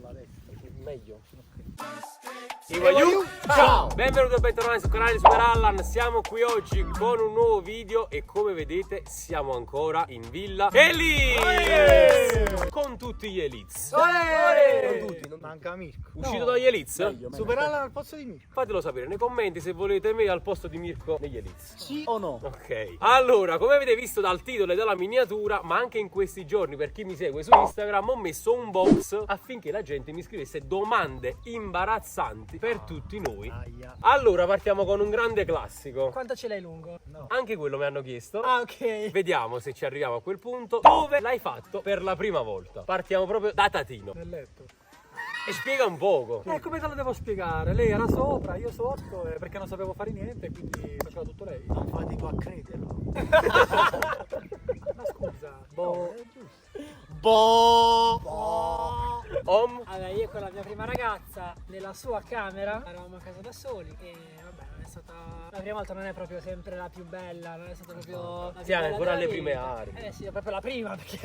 la destra, meglio. Ciao! Benvenuti e bentornati sul canale Super Allan. Siamo qui oggi con un nuovo video e come vedete siamo ancora in villa Eliz con tutti gli Eliz. Con tutti, non manca Mirko. Uscito dagli Eliz? Super Allan al posto di Mirko. Fatelo sapere nei commenti se volete me al posto di Mirko negli Eliz. Sì o no? Ok, allora come avete visto dal titolo e dalla miniatura, ma anche in questi giorni per chi mi segue su Instagram, ho messo un box affinché la gente mi scrivesse domande imbarazzanti per tutti noi. Allora partiamo con un grande classico. Quanto ce l'hai lungo? No. Anche quello mi hanno chiesto. Ah, ok. Vediamo se ci arriviamo a quel punto. Dove l'hai fatto per la prima volta? Partiamo proprio da Tatino. Nel letto. E spiega un poco. Come te lo devo spiegare? Lei era sopra, io sotto, perché non sapevo fare niente, quindi faceva tutto lei. Non fatico a crederlo. Ma scusa. Boh. Om? Allora, io con la mia prima ragazza, nella sua camera, eravamo a casa da soli e vabbè, non è stata... La prima volta non è proprio sempre la più bella, non è stata proprio la più Sì, bella ancora della alle prime vita. armi. Sì, è proprio la prima, perché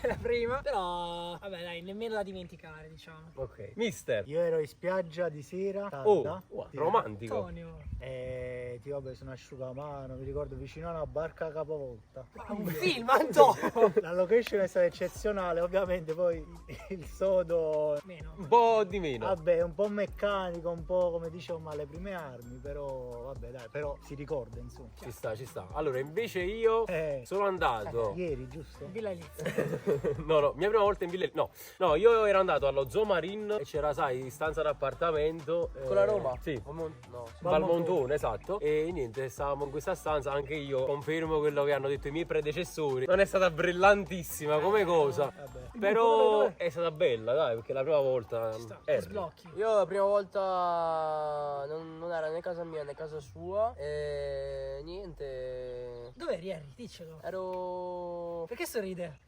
è la prima. Però, vabbè dai, nemmeno da dimenticare, diciamo. Ok. Mister. Io ero in spiaggia di sera, Oh, tarda, sì. romantico. Antonio. E ti vabbè sono asciugamano, mi ricordo vicino a una barca capovolta. Un film, Antonio! La location è stata eccezionale, ovviamente poi il sodo Meno. Un po' di meno. vabbè un po' meccanico, un po' come dicevo alle prime armi, però vabbè dai, però si ricorda insomma. Ci sta, ci sta. Allora, invece io sono andato. Ieri, giusto? Villa Elizia. No, mia prima volta in Villa. No, io ero andato allo Zoo Marine e c'era, sai, stanza d'appartamento. Con la Roma? Sì. No. Valmontone, esatto. E niente, stavamo in questa stanza. Anche io confermo quello che hanno detto i miei predecessori. Non è stata brillantissima come cosa. Vabbè. Però è stata bella, dai, perché la prima volta Ti era. sblocchi. Io la prima volta non era né casa mia né casa sua e niente. Dove eri, Harry? Diccelo. Ero. Perché sorride?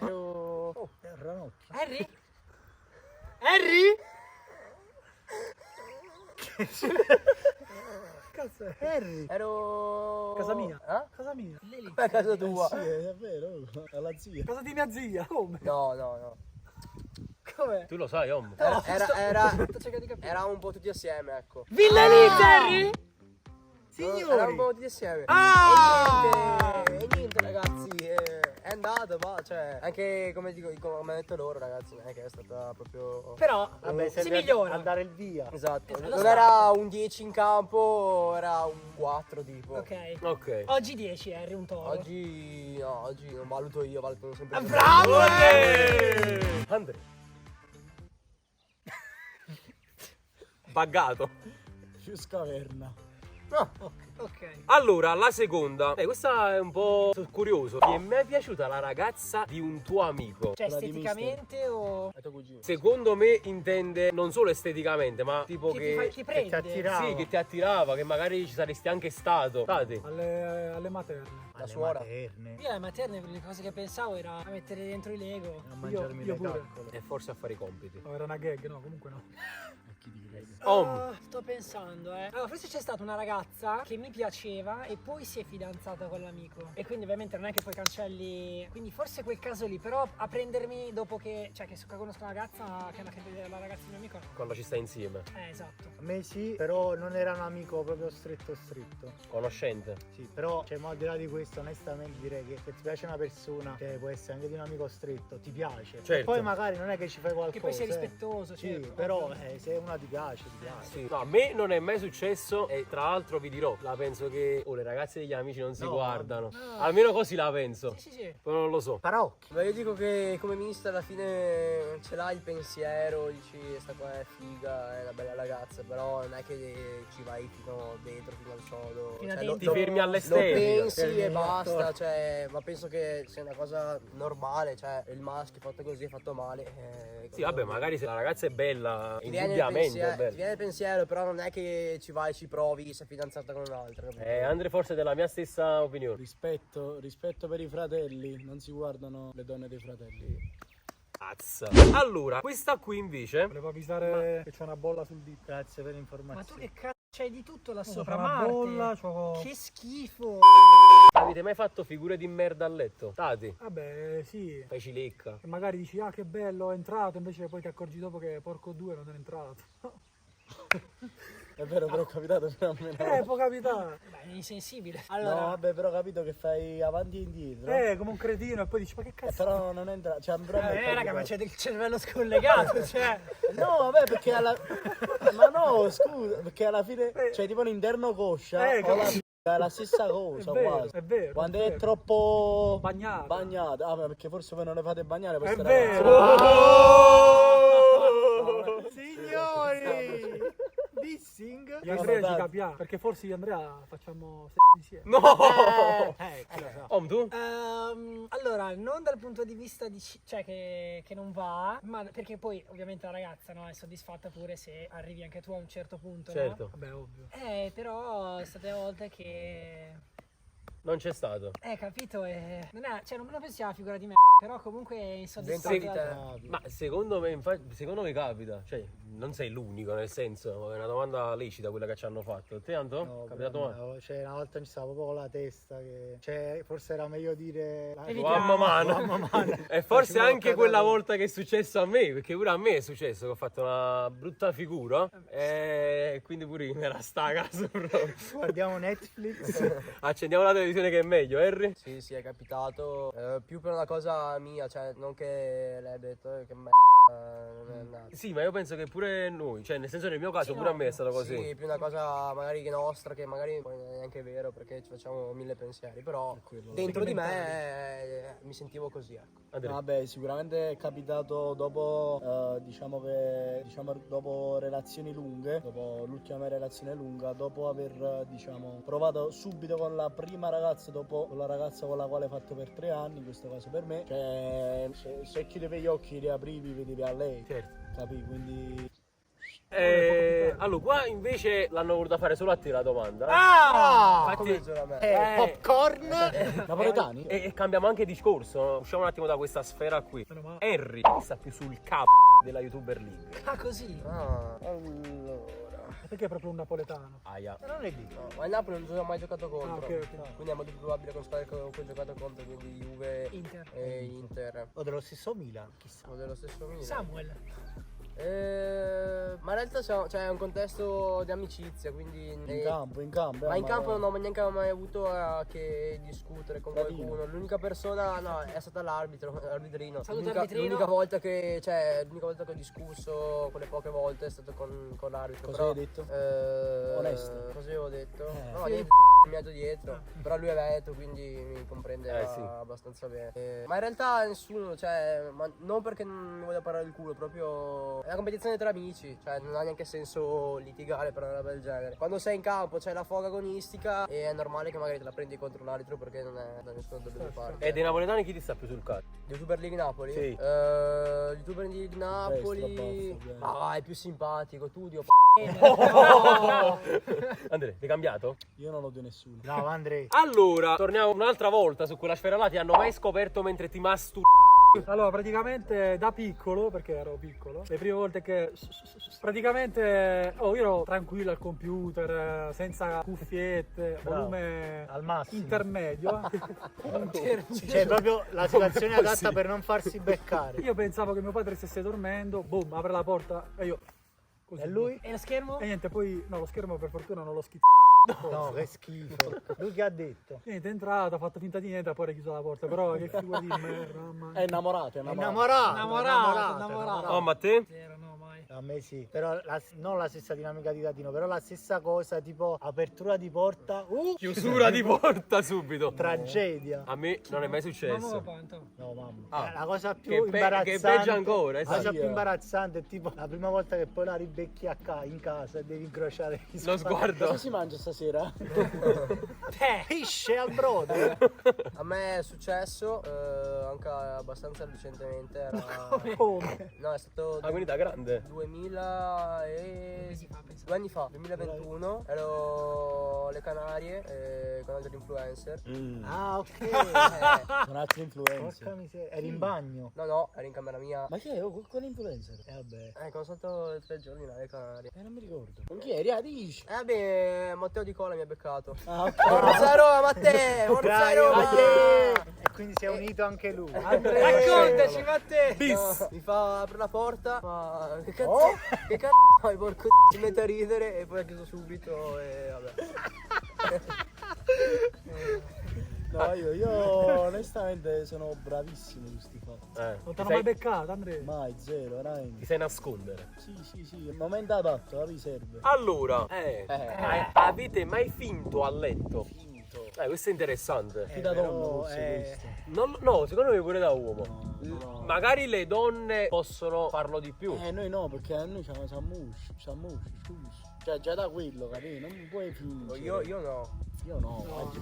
Ero. È un ranocchio. Harry? Harry? Cazzo è Harry? Ero. Casa mia. Eh? Casa mia. Lei lì. Beh, casa tua. Sì, è vero, alla zia. Casa di mia zia. Come? No. Come? Tu lo sai, Om. Era Sto cercando di capire. Eravamo un po' tutti assieme, ecco. Villa Elizia, Harry? Signori! Eravamo un po' tutti assieme. Ah! E niente, ragazzi, è andata, ma cioè, anche come hanno detto loro, ragazzi, non è che è stata proprio. Però Vabbè, si serve migliora. a dare il via. Esatto, Lo non sta. era un 10 in campo, era un 4 tipo. Ok. Ok. Oggi 10, Harry, un toro. Oggi non valuto io, valuto sempre. Ah, bravo! Andre. Buggato. Più scaverna. Ok. Allora, la seconda. Questa è un po' sono curioso. Ti è mai piaciuta la ragazza di un tuo amico? Cioè, Quella di esteticamente o... È tuo cugino. Secondo me intende non solo esteticamente, ma tipo Che che... ti prende? attirava. Sì, che ti attirava, che magari ci saresti anche stato. State. Alle materne. La suora. Materne. Io alle materne le cose che pensavo era a mettere dentro i Lego. A mangiarmi io le pure. caccole. E forse a fare i compiti. No, era una gag, no, comunque no. Chi ti crede? Sto pensando, Allora, forse c'è stata una ragazza che mi piaceva e poi si è fidanzata con l'amico. E quindi ovviamente non è che poi cancelli. Quindi forse quel caso lì, però a prendermi dopo che. Cioè, che conosco una ragazza che è la ragazza di mio amico. No. Quando ci stai insieme. Esatto. A me sì, però non era un amico proprio stretto. Conoscente. Sì, però cioè, ma al di là di questo, onestamente direi che se ti piace una persona, che può essere anche di un amico stretto, ti piace. Certo. E poi magari non è che ci fai qualcosa. Che poi sei rispettoso, Sì, certo, però ovvio. se una ti piace, ti piace. Sì. No, a me non è mai successo e tra l'altro vi dirò, la penso che le ragazze degli amici non si No, guardano. no. Almeno così la penso. Sì. Poi non lo so. Parocchi. Ma io dico che come ministro alla fine ce l'hai il pensiero, dici sta qua è figa, è una bella ragazza, però non è che ci vai fino dentro, fino al sodo. Fino a Cioè, dentro. Ti fermi lo all'estetica. pensi fermi e basta, attorno. cioè, ma penso che sia una cosa normale, cioè il maschio fatto così è fatto male. Sì, vabbè, magari se la ragazza è bella, ti viene, il indubbiamente è pensiero, ti bella. viene il pensiero, però non è che ci vai, ci provi, sei fidanzata con un altro. capito? Andre forse è della mia stessa opinione. Rispetto per i fratelli, non si guardano le donne dei fratelli. Cazzo. Allora, questa qui invece Volevo avvisare che c'è una bolla sul dito. Grazie per Ma tu l'informazione. che cazzo c'hai di tutto là C'ho sopra, una Marte. bolla, c'ho... Che schifo. Avete mai fatto figure di merda a letto? Tati, Vabbè, sì. fai cilecca. E magari dici, ah che bello, è entrato, invece poi ti accorgi dopo che porco due non è entrato. È vero, però è capitato per a me. No. Può capitare. Beh, è insensibile. No, Allora, vabbè, però ho capito che fai avanti e indietro. Come un cretino, e poi dici, ma che cazzo? Però non entra. Cioè, però a me è raga, ma capitato. c'è del cervello scollegato, cioè. No, vabbè, perché alla. Ma no, scusa, perché alla fine. Cioè, tipo l'interno coscia. O la è la stessa cosa, quasi. È vero. Quando è troppo Bagnata. bagnata. Ah, perché forse voi non le fate bagnare È queste vero. Signori! Dissing? Di Andrea ci capiamo, perché forse io e Andrea facciamo insieme. No! Chi lo sa? Tu? Allora, non dal punto di vista di cioè che non va, ma perché poi ovviamente la ragazza, no, è soddisfatta pure se arrivi anche tu a un certo punto, Certo. Vabbè, ovvio. no? Però state volte che Non c'è stato. capito, non è, cioè non me lo pensi una figura di me, però comunque è Dentro insoddisfatta. di te. Ma secondo me, secondo me capita. Cioè, non sei l'unico, nel senso, è una domanda lecita quella che ci hanno fatto. Te, Anto? No, Capitato mai? no, cioè, una volta mi stava proprio con la testa che. Cioè, forse era meglio dire. Evitiamo. Mamma mia. E forse anche quella volta che è successo a me, perché pure a me è successo che ho fatto una brutta figura. E quindi pure io mi era sta a caso proprio. Guardiamo Netflix. Accendiamo la televisione che è meglio, Harry? Sì, sì, è capitato. Più per una cosa mia, cioè non che lei ha detto che non è andata. Sì, ma io penso che pure noi, cioè nel senso nel mio caso Sì, pure no. a me è stato così. Sì, più una cosa magari che nostra, che magari poi non è neanche vero perché ci facciamo mille pensieri, però dentro di me mi sentivo così, ecco. Andrea. Vabbè, sicuramente è capitato dopo, diciamo dopo relazioni lunghe, dopo l'ultima mia relazione lunga, dopo aver, diciamo, provato subito con la prima ragazza, dopo con la ragazza con la quale ho fatto per 3 anni, in questo caso per me, cioè, se chiudevi gli occhi, riaprivi, vedevi a lei, Certo. capì? Quindi. Allora, qua invece l'hanno voluta fare solo a te la domanda. Ah! Come solo a me. Popcorn! Napoletani? E cambiamo anche discorso, no? Usciamo un attimo da questa sfera qui. Meno male. Harry, chi sta più sul capo della YouTuber League? Ah, così. Allora. Perché è proprio un napoletano? Aia. Non è lì. No, ma il Napoli non ci ho mai giocato contro. Ah, ok, ok. Quindi è molto più probabile con squadre con cui ho giocato contro, quindi Juve Inter. e Inter. O dello stesso Milan, chissà. O dello stesso Milan. Samuel. Ma in realtà cioè, è un contesto di amicizia, quindi In campo. ma in campo non ho neanche mai avuto a che discutere con Fratino. qualcuno. L'unica persona, no, è stata l'arbitrino. Saluto L'unica, arbitrino. l'unica volta che ho discusso, quelle poche volte, è stato con l'arbitro. Cosa però, hai detto? Onesto. Cosa avevo detto? No, Sì. niente, mi ha dietro. Però lui è veneto, quindi mi comprende sì. abbastanza bene. Ma in realtà nessuno, cioè, ma non perché non mi voglia parlare il culo, proprio è una competizione tra amici, cioè non ha neanche senso litigare per una roba del genere. Quando sei in campo c'è la foga agonistica e è normale che magari te la prendi contro l'arbitro perché non è da nessuno da dove parte. E dei napoletani chi ti sta più sul cazzo? YouTuber League Napoli? Sì. YouTuber di Napoli. Destra, basta, Ma vai, più simpatico, tu dio Andrea, ti hai cambiato? Io non odio nessuno. Bravo, Andrea. Allora, torniamo un'altra volta su quella sfera là. Ti hanno mai scoperto mentre ti masturbi? Allora, praticamente da piccolo, perché ero piccolo, le prime volte che praticamente io ero tranquillo al computer, senza cuffiette, Bravo. volume Al massimo. intermedio. Cioè, proprio la situazione adatta per non farsi beccare. Io pensavo che mio padre stesse dormendo, boom, apre la porta e io così. E lui? E lo schermo? E niente, poi no, lo schermo per fortuna non l'ho schizzato. No, che schifo. Lui che ha detto? Niente, è entrato, ha fatto finta di niente, poi ha chiuso la porta, però che figura di merda, mamma È mia. innamorato, è Innamorato. Oh, ma te? Zero, no, mai. A me sì, però non la stessa dinamica di Tatino, però la stessa cosa, tipo apertura di porta, Chiusura di porta subito. tragedia. A me non è mai Mamma successo. quanto. No, mamma. Ah. La cosa più Che è imbarazzante. peggio ancora, La cosa esatto. più imbarazzante è tipo la prima volta che poi la ribecchi in casa e devi incrociare Lo sguardo. Cosa si mangia stasera? Te! Pesce al brodo. A me è successo anche abbastanza recentemente. Era... Come? No, è stato Ah, quindi da grande. 2000 Mesi fa, penso. 2 anni fa, 2021, ero alle Canarie con altri influencer. Ah, ok. Con altri influencer. Porca miseria. Eri in bagno? No, ero in camera mia. Ma che è? Oh, con influencer? Vabbè. Sono stato 3 giorni là alle Canarie. Non mi ricordo. Con chi eri? Ah, dici. Vabbè, Matteo Di Cola mi ha beccato. Ah, ok. Forza Roma, Matteo! Forza Roma! E quindi si è unito anche lui. Raccontaci, Matteo! No, mi fa apre la porta, ma che cazzo? Oh. Che cazzo fai, porco si mette a ridere e poi ha chiuso subito e vabbè. No, io onestamente sono bravissimo su sti fatti. Non Ti t'hanno sei, mai beccato, Andrea? Mai, zero, ti veramente. sai nascondere. Sì, il momento adatto, vi serve. Allora, avete mai finto a letto? Finto. Questo è interessante. Più da però, donna forse questo. No, secondo me pure da uomo. No. Magari le donne possono farlo di più. Noi no, perché a noi siamo sciamusci. Cioè già da quello, capito? Non puoi fingere. Io no. Io no, no.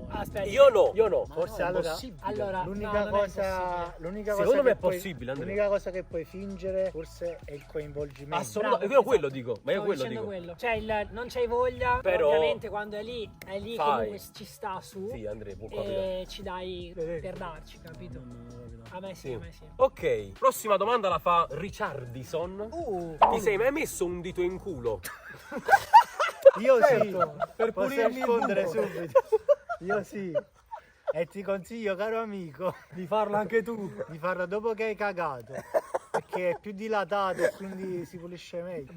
Aspetta. Io no. Ma Forse no, è allora- impossibile. Allora, L'unica no, non è cosa, possibile. l'unica Secondo cosa me che è puoi- possibile, Andrea. L'unica cosa che puoi fingere forse è il coinvolgimento. Assolutamente. Bravo, Io quello esatto. dico. Ma io Stavo quello dicendo dico. quello. Cioè, non c'hai voglia, Però- ovviamente quando è lì Fai. comunque ci sta su. Sì, Andrea, può capire. E ci dai per darci, capito? A me sì, Sì. a me sì. Ok, prossima domanda la fa Richardison. Ti sei mai messo un dito in culo? Io sì, per posso pulirmi il rispondere buco. subito. Io sì. E ti consiglio, caro amico, di farlo anche tu. Di farlo dopo che hai cagato. Perché è più dilatato e quindi si pulisce meglio.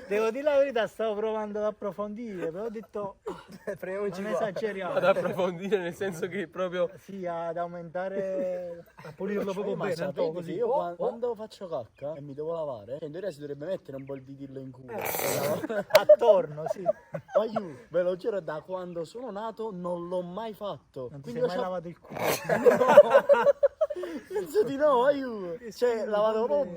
Devo dire la verità, stavo provando ad approfondire, però ho detto Prendiamoci non qua. esageriamo. Ad approfondire nel senso che proprio... Sì, ad aumentare, a pulirlo proprio Ma bene, un po' sapete che così. io quando faccio cacca e mi devo lavare, in teoria si dovrebbe mettere un po' il ditino in culo. Attorno, sì. Ma io, ve lo giuro, da quando sono nato non l'ho mai fatto. Non ti Quindi sei mai ho lavato il culo. penso di no, aiuto. Cioè, lavato proprio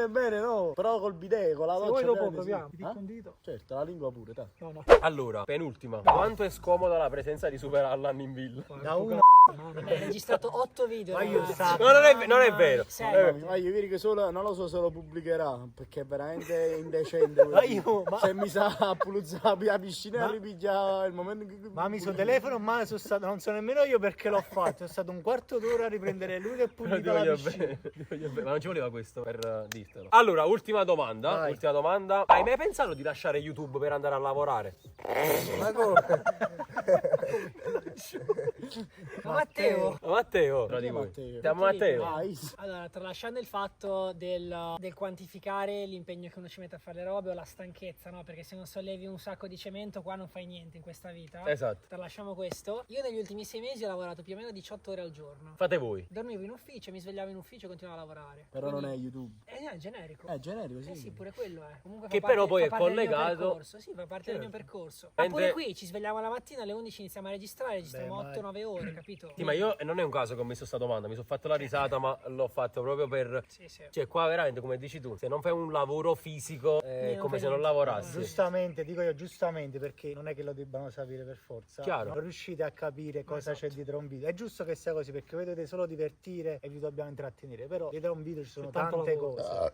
bene, no. Però col bidet, con la Se doccia. vuoi dopo ovviamente, proviamo. sì. Ti dico un dito. Certo, la lingua pure, dai. No, no. Allora, penultima. Quanto è scomoda la presenza di Super Allan in villa? Da uno. Hai registrato 8 video. Ma io ragazzi. sapevo. No, non è vero. Serio. Ma io vi dico solo, non lo so se lo pubblicherà, perché è veramente indecente. Ma io, ma- Se mi sa a puluzzare la piscina, ripiglia il momento in cui... Mamma, sul telefono ma sono stato, non so nemmeno io perché l'ho fatto. Sono stato un quarto d'ora a riprendere lui che Però pulita la piscina. ma non ci voleva questo per dirtelo. Allora, ultima domanda. Vai. Ultima domanda. Hai mai pensato di lasciare YouTube per andare a lavorare? Ma come? Ma Matteo. Matteo, tra Chi di è voi. Matteo? Siamo Matteo. Ah, easy. Allora, tralasciando il fatto del quantificare l'impegno che uno ci mette a fare le robe o la stanchezza, no? Perché se non sollevi un sacco di cemento qua non fai niente in questa vita. Esatto. Tralasciamo questo. Io negli ultimi 6 mesi ho lavorato più o meno 18 ore al giorno. Fate voi. Dormivo in ufficio, mi svegliavo in ufficio e continuavo a lavorare. Però non è Quindi- YouTube. è generico. È generico, sì. Sì, pure quello è. Comunque Che fa però parte- poi fa è parte del mio collegato- percorso. Sì, fa parte del mio percorso. Ma Mentre- pure qui ci svegliamo la mattina alle 11, iniziamo a registriamo 8-9 ore, capito? Sì, ma io non è un caso che ho messo sta domanda, mi sono fatto la risata, ma l'ho fatto proprio per... Sì, sì. Cioè, qua veramente, come dici tu, se non fai un lavoro fisico è non come fai se non niente. lavorassi. Giustamente, dico io giustamente perché non è che lo debbano sapere per forza. Chiaro. Non riuscite a capire cosa c'è dietro un video. È giusto che sia così perché voi dovete solo divertire e vi dobbiamo intrattenere. Però dietro a un video ci sono tante cose.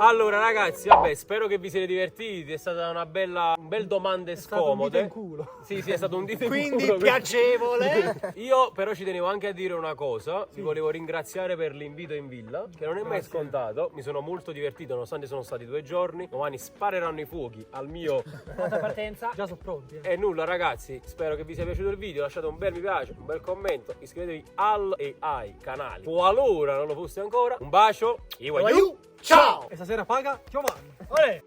Allora ragazzi, vabbè, spero che vi siete divertiti, è stata un bel domande Stato un dito scomode. in culo. Sì, è stato un dito in Quindi culo. piacevole. Io però ci tenevo anche a dire una cosa, vi volevo ringraziare per l'invito in villa, che non è mai scontato, mi sono molto divertito nonostante sono stati 2 giorni, domani spareranno i fuochi al mio... Alta partenza. Già sono pronti. E nulla ragazzi, spero che vi sia piaciuto il video, lasciate un bel mi piace, un bel commento, iscrivetevi al e ai canali qualora non lo foste ancora, un bacio, Ciao. E stasera paga Giovanni. Olè.